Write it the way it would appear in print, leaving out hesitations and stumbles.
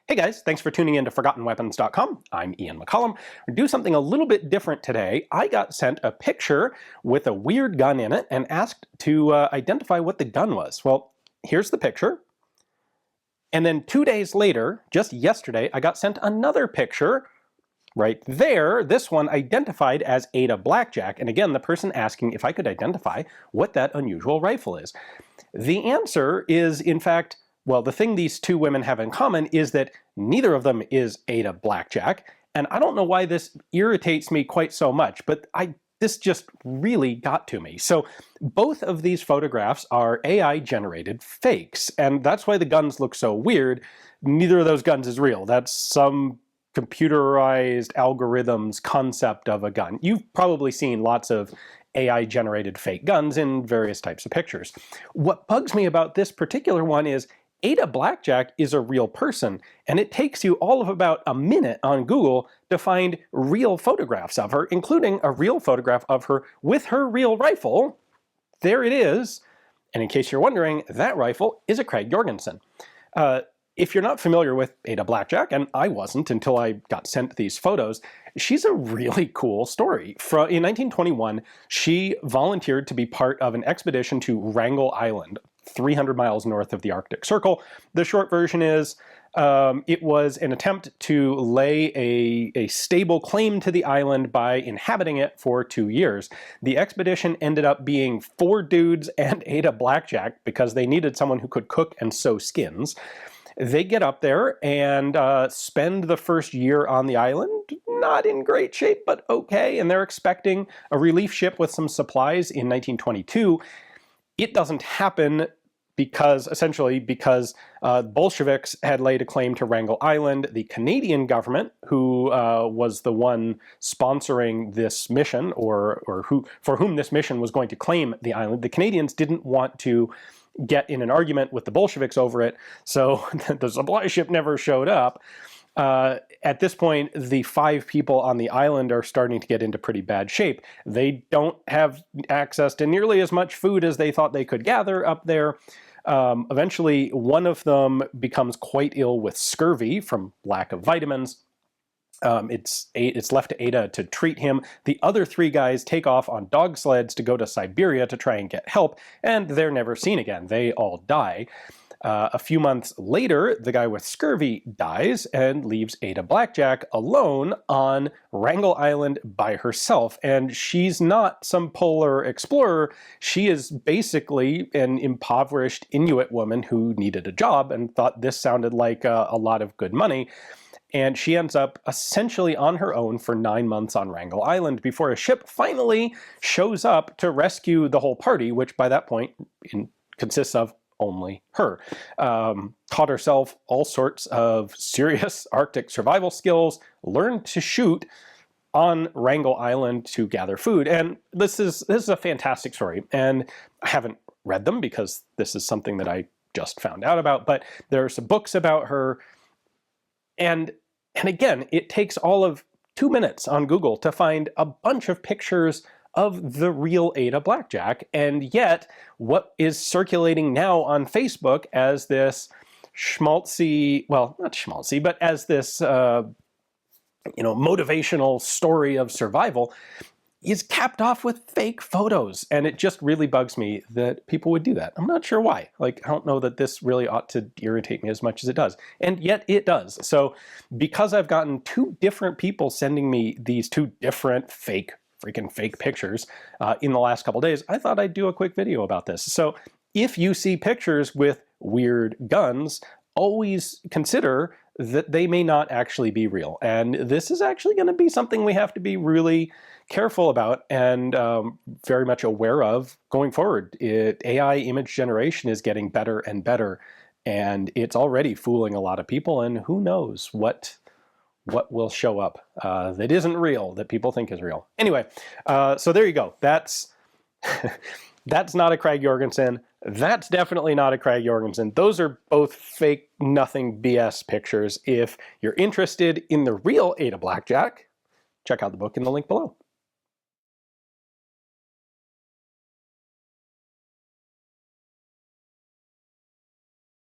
Hey guys, thanks for tuning in to ForgottenWeapons.com. I'm Ian McCollum. We're doing something a little bit different today. I got sent a picture with a weird gun in it and asked to identify what the gun was. Well, here's the picture. And then 2 days later, just yesterday, I got sent another picture right there, this one identified as Ada Blackjack. And again, the person asking if I could identify what that unusual rifle is. The answer is, in fact, well, the thing these two women have in common is that neither of them is Ada Blackjack. And I don't know why this irritates me quite so much, but this just really got to me. So both of these photographs are AI generated fakes, and that's why the guns look so weird. Neither of those guns is real. That's some computerized algorithms concept of a gun. You've probably seen lots of AI generated fake guns in various types of pictures. What bugs me about this particular one is Ada Blackjack is a real person, and it takes you all of about a minute on Google to find real photographs of her, including a real photograph of her with her real rifle. There it is. And in case you're wondering, that rifle is a Craig Jorgensen. If you're not familiar with Ada Blackjack, and I wasn't until I got sent these photos, she's a really cool story. In 1921, she volunteered to be part of an expedition to Wrangel Island, 300 miles north of the Arctic Circle. The short version is, it was an attempt to lay a stable claim to the island by inhabiting it for 2 years. The expedition ended up being 4 dudes and Ada Blackjack because they needed someone who could cook and sew skins. They get up there and spend the first year on the island, not in great shape, but okay, and they're expecting a relief ship with some supplies in 1922. It doesn't happen because Bolsheviks had laid a claim to Wrangel Island. The Canadian government, who was the one sponsoring this mission, or for whom this mission was going to claim the island, the Canadians didn't want to get in an argument with the Bolsheviks over it, so the supply ship never showed up. At this point, the 5 people on the island are starting to get into pretty bad shape. They don't have access to nearly as much food as they thought they could gather up there. Eventually, one of them becomes quite ill with scurvy from lack of vitamins. It's left to Ada to treat him. The other 3 guys take off on dog sleds to go to Siberia to try and get help, and they're never seen again. They all die. A few months later, the guy with scurvy dies and leaves Ada Blackjack alone on Wrangel Island by herself. And she's not some polar explorer. She is basically an impoverished Inuit woman who needed a job and thought this sounded like a lot of good money. And she ends up essentially on her own for 9 months on Wrangel Island before a ship finally shows up to rescue the whole party, which by that point consists of only her. Taught herself all sorts of serious Arctic survival skills, learned to shoot on Wrangel Island to gather food. And this is a fantastic story. And I haven't read them because this is something that I just found out about, but there are some books about her. And again, it takes all of 2 minutes on Google to find a bunch of pictures of the real Ada Blackjack, and yet what is circulating now on Facebook as this schmaltzy, well, not schmaltzy, but as this motivational story of survival is capped off with fake photos, and it just really bugs me that people would do that. I'm not sure why. Like, I don't know that this really ought to irritate me as much as it does, and yet it does. So because I've gotten 2 different people sending me these 2 different freaking fake pictures in the last couple days, I thought I'd do a quick video about this. So if you see pictures with weird guns, always consider that they may not actually be real. And this is actually going to be something we have to be really careful about and very much aware of going forward. AI image generation is getting better and better, and it's already fooling a lot of people, and who knows what will show up that isn't real, that people think is real. Anyway, so there you go. That's not a Craig Jorgensen. That's definitely not a Craig Jorgensen. Those are both fake, nothing BS pictures. If you're interested in the real Ada Blackjack, check out the book in the link below.